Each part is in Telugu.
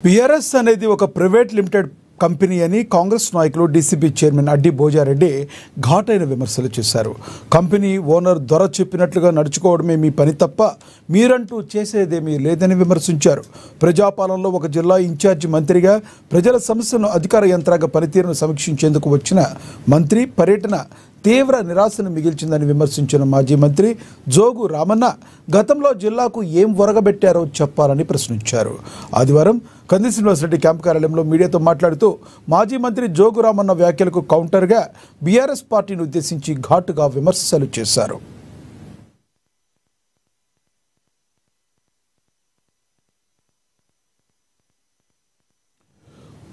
బీఆర్ఎస్ అనేది ఒక ప్రైవేట్ లిమిటెడ్ కంపెనీ అని కాంగ్రెస్ నాయకులు డీసీబీ చైర్మన్ అడ్డి భోజారెడ్డి ఘాటైన విమర్శలు చేశారు. కంపెనీ ఓనర్ దొర చెప్పినట్లుగా నడుచుకోవడమే మీ పని తప్ప మీరంటూ చేసేదేమీ లేదని విమర్శించారు. ప్రజాపాలనలో ఒక జిల్లా ఇన్ఛార్జి మంత్రిగా ప్రజల సమస్యలను అధికార యంత్రాంగ పనితీరును సమీక్షించేందుకు వచ్చిన మంత్రి పర్యటన తీవ్ర నిరాశను మిగిల్చిందని విమర్శించిన మాజీ మంత్రి జోగు రామన్న గతంలో జిల్లాకు ఏం ఒరగబెట్టారో చెప్పాలని ప్రశ్నించారు. ఆదివారం కంది శ్రీనివాసరెడ్డి క్యాంపు కార్యాలయంలో మీడియాతో మాట్లాడుతూ మాజీ మంత్రి జోగు రామన్న వ్యాఖ్యలకు కౌంటర్గా బీఆర్ఎస్ పార్టీని ఉద్దేశించి ఘాటుగా విమర్శలు చేశారు.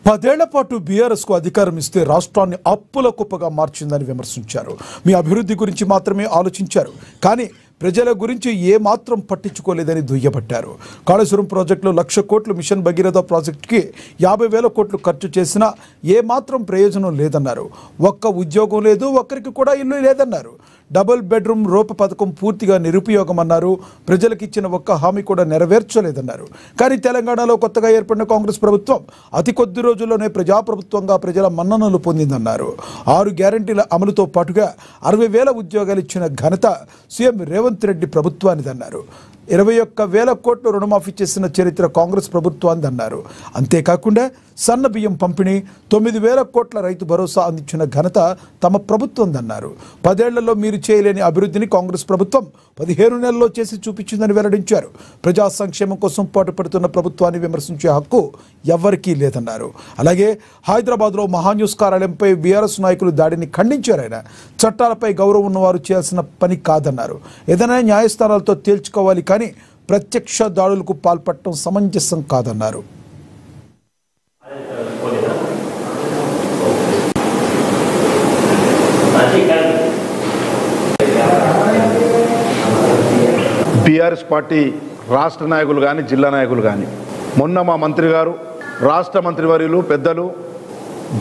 పదేళ్ల పాటు బీఆర్ఎస్కు అధికారం ఇస్తే రాష్ట్రాన్ని అప్పుల కుప్పగా మార్చిందని విమర్శించారు. మీ అభివృద్ధి గురించి మాత్రమే ఆలోచించారు, కానీ ప్రజల గురించి ఏమాత్రం పట్టించుకోలేదని దుయ్యబట్టారు. కాళేశ్వరం ప్రాజెక్టులో 1,00,000 కోట్లు, మిషన్ భగీరథ ప్రాజెక్టుకి 50,000 కోట్లు ఖర్చు చేసినా ఏమాత్రం ప్రయోజనం లేదన్నారు. ఒక్క ఉద్యోగం లేదు, ఒక్కరికి కూడా ఇల్లు లేదన్నారు. డబుల్ బెడ్రూమ్ రూప పథకం పూర్తిగా నిరుపయోగమన్నారు. ప్రజలకు ఇచ్చిన ఒక్క హామీ కూడా నెరవేర్చలేదన్నారు. కానీ తెలంగాణలో కొత్తగా ఏర్పడిన కాంగ్రెస్ ప్రభుత్వం అతి కొద్ది రోజుల్లోనే ప్రజాప్రభుత్వంగా ప్రజల మన్ననలు పొందిందన్నారు. 6 గ్యారంటీల అమలుతో పాటుగా 60,000 ఉద్యోగాలు ఇచ్చిన ఘనత సీఎం రేవంత్ రెడ్డి ప్రభుత్వానిదన్నారు. 21,000 కోట్లు రుణమాఫీ చేసిన చరిత్ర కాంగ్రెస్ ప్రభుత్వానిదన్నారు. అంతేకాకుండా సన్న బియ్యం పంపిణీ, 9,000 కోట్ల రైతు భరోసా అందించిన ఘనత తమ ప్రభుత్వందన్నారు. 10 ఏళ్లలో మీరు చేయలేని అభివృద్ధిని కాంగ్రెస్ ప్రభుత్వం 15 నెలల్లో చేసి చూపించిందని వెల్లడించారు. ప్రజా సంక్షేమం కోసం పాటుపడుతున్న ప్రభుత్వాన్ని విమర్శించే హక్కు ఎవ్వరికీ లేదన్నారు. అలాగే హైదరాబాద్లో మహాన్యూస్ కార్యాలయంపై బీఆర్ఎస్ నాయకులు దాడిని ఖండించారాయన. చట్టాలపై గౌరవం ఉన్నవారు చేయాల్సిన పని కాదన్నారు. ఏదైనా న్యాయస్థానాలతో తేల్చుకోవాలి, కానీ ప్రత్యక్ష దాడులకు పాల్పడటం సమంజసం కాదన్నారు. బీఆర్ఎస్ పార్టీ రాష్ట్ర నాయకులు కానీ జిల్లా నాయకులు కానీ మొన్న మా మంత్రి గారు, రాష్ట్ర మంత్రివర్యులు పెద్దలు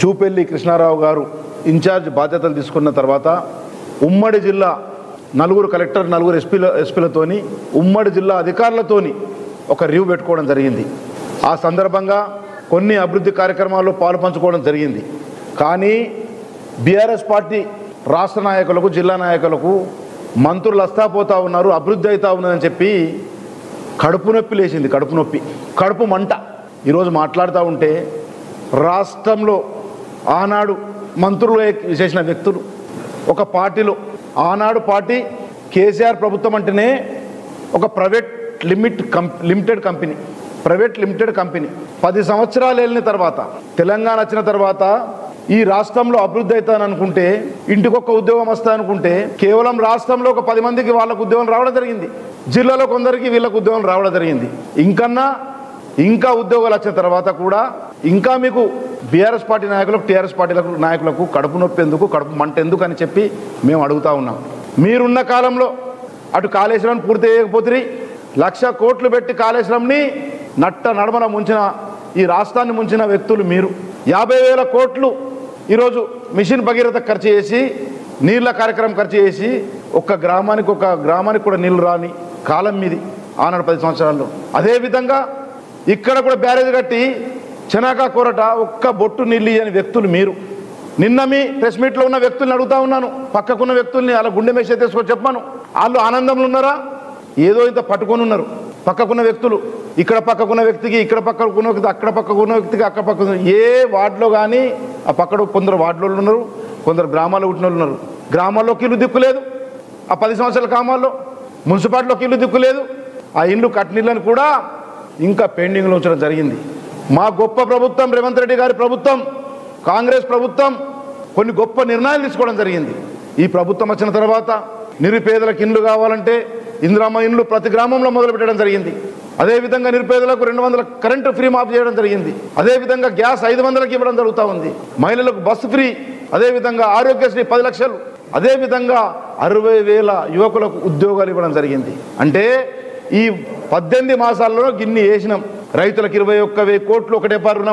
జూపల్లి కృష్ణారావు గారు ఇన్ఛార్జ్ బాధ్యతలు తీసుకున్న తర్వాత ఉమ్మడి జిల్లా 4 కలెక్టర్, 4 ఎస్పీలతోని ఉమ్మడి జిల్లా అధికారులతోని ఒక రివ్యూ పెట్టుకోవడం జరిగింది. ఆ సందర్భంగా కొన్ని అభివృద్ధి కార్యక్రమాల్లో పాలు పంచుకోవడం జరిగింది. కానీ బీఆర్ఎస్ పార్టీ రాష్ట్ర నాయకులకు, జిల్లా నాయకులకు మంత్రులు వస్తాపోతా ఉన్నారు, అభివృద్ధి అవుతా ఉన్నదని చెప్పి కడుపు నొప్పి లేచింది. కడుపు నొప్పి, కడుపు మంట. ఈరోజు మాట్లాడుతూ ఉంటే రాష్ట్రంలో ఆనాడు మంత్రులు చేసిన వ్యక్తులు ఒక పార్టీలో, ఆనాడు పార్టీ కేసీఆర్ ప్రభుత్వం అంటేనే ఒక లిమిటెడ్ కంపెనీ 10 సంవత్సరాలు వెళ్ళిన తర్వాత, తెలంగాణ వచ్చిన తర్వాత ఈ రాష్ట్రంలో అభివృద్ధి అవుతాను అనుకుంటే, ఇంటికొక ఉద్యోగం వస్తా అనుకుంటే, కేవలం రాష్ట్రంలో ఒక 10 మందికి వాళ్ళకు ఉద్యోగం రావడం జరిగింది. జిల్లాలో కొందరికి వీళ్ళకు ఉద్యోగం రావడం జరిగింది. ఇంకా ఉద్యోగాలు వచ్చిన తర్వాత కూడా ఇంకా మీకు బీఆర్ఎస్ పార్టీ నాయకులకు, టీఆర్ఎస్ పార్టీ నాయకులకు కడుపు నొప్పి ఎందుకు, కడుపు మంట ఎందుకు అని చెప్పి మేము అడుగుతా ఉన్నాం. మీరున్న కాలంలో అటు కాళేశ్వరం పూర్తి చేయకపోతే 1,00,000 కోట్లు పెట్టి కాళేశ్వరంని నడమన ముంచిన, ఈ రాష్ట్రాన్ని ముంచిన వ్యక్తులు మీరు. 50,000 కోట్లు ఈరోజు మిషన్ భగీరథ ఖర్చు చేసి, నీళ్ళ కార్యక్రమం ఖర్చు చేసి ఒక గ్రామానికి కూడా నీళ్లు రాని కాలం మీది ఆనాడు 10 సంవత్సరాల్లో. అదేవిధంగా ఇక్కడ కూడా బ్యారేజ్ కట్టి చెనాకా కోరట ఒక్క బొట్టు నీళ్ళు ఇయ్యని వ్యక్తులు మీరు. నిన్న మీ ప్రెస్ మీట్లో ఉన్న వ్యక్తుల్ని అడుగుతా ఉన్నాను, పక్కకున్న వ్యక్తుల్ని అలా గుండె మేసే తీసుకొని చెప్పాను. వాళ్ళు ఆనందంలో ఉన్నారా? ఏదో ఇంత పట్టుకొని ఉన్నారు. పక్కకున్న వ్యక్తులు, ఇక్కడ పక్కకున్న వ్యక్తికి ఇక్కడ పక్కకున్న వ్యక్తి, అక్కడ పక్కకున్న వ్యక్తికి అక్కడ పక్కన, ఏ వార్డులో కానీ ఆ పక్కన కొందరు వార్డులో ఉన్నారు, కొందరు గ్రామాల్లో పుట్టిన వాళ్ళు ఉన్నారు. గ్రామాల్లోకి ఇల్లు దిక్కులేదు. ఆ 10 సంవత్సరాల గ్రామాల్లో మున్సిపాలిటీలోకి ఇల్లు దిక్కులేదు. ఆ ఇల్లు కట్టినీళ్ళని కూడా ఇంకా పెండింగ్లో ఉంచడం జరిగింది. మా గొప్ప ప్రభుత్వం, రేవంత్ రెడ్డి గారి ప్రభుత్వం, కాంగ్రెస్ ప్రభుత్వం కొన్ని గొప్ప నిర్ణయాలు తీసుకోవడం జరిగింది. ఈ ప్రభుత్వం వచ్చిన తర్వాత నిరుపేదలకు ఇండ్లు కావాలంటే ఇందిరమ్మ ఇండ్లు ప్రతి గ్రామంలో మొదలుపెట్టడం జరిగింది. అదేవిధంగా నిరుపేదలకు 200 కరెంటు ఫ్రీ మాఫ్ చేయడం జరిగింది. అదేవిధంగా గ్యాస్ 500కి ఇవ్వడం జరుగుతూ ఉంది. మహిళలకు బస్సు ఫ్రీ, అదేవిధంగా ఆరోగ్యశ్రీ 10 లక్షలు, అదేవిధంగా 60,000 యువకులకు ఉద్యోగాలు ఇవ్వడం జరిగింది. అంటే ఈ 18 మాసాల్లో గిన్ని వేసినాం. రైతులకు 21,000 కోట్లు ఒకటే రుణం